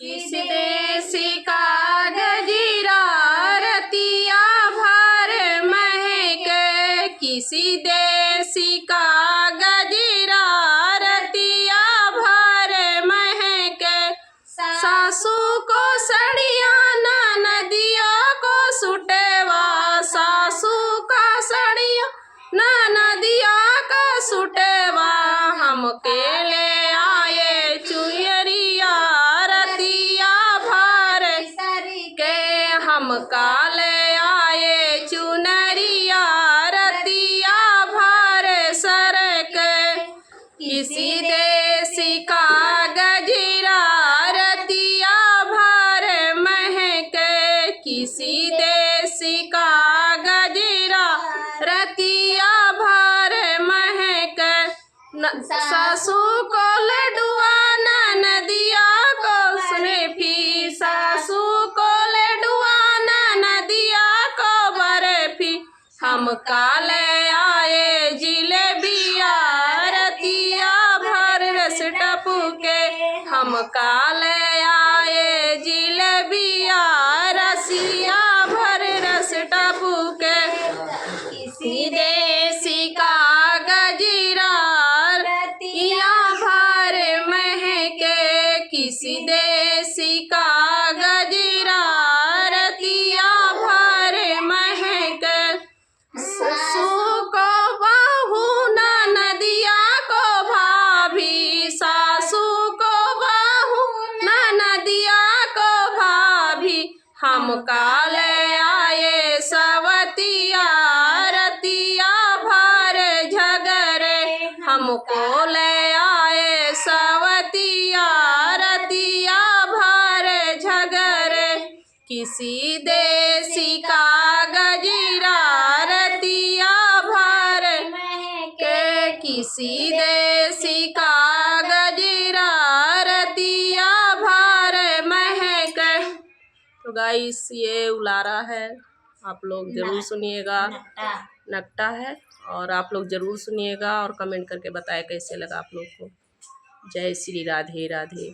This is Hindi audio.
किस देसी का गजीरा रतिया भर महके, किसी देसी का गजीरा रतिया भर महके। सासू को सड़िया नदिया को सुटेवा, सासू का सड़िया नदिया का सुटेवा। हमके ले आए चुयरिया रतिया भर के, हमका ले आए चुनरिया रतिया भर सर के। किसी देसी का गजीरा रतिया भर महके, किसी देसी का गजीरा रतिया भर महके। सासू को लडुआ नदिया को बर्फी, सासू को लडुआ नदिया को बर्फी। हमका ले आए जिलेबिया रतिया भर रस टपके, हमका ले आए जिलेबिया रसिया भर रस टपके। किसी देसी का गजीरा रतिया भर महके, किसी देसी का गजीरा रतिया भर महके। सासू को बहू नदिया को भाभी, सासू को बहू नदिया को भाभी। हमका ले आए सवतिया रतिया भर झगरे, हमको ले आए सवतिया रतिया भर झगरे। किसी देसी का गजीरा रतिया भर के, किसी देसी का गजीरा रतिया भर महके। तो गाइस ये उलारा है, आप लोग जरूर सुनिएगा। नकटा है और आप लोग ज़रूर सुनिएगा और कमेंट करके बताएं कैसे लगा आप लोग को। जय श्री राधे राधे।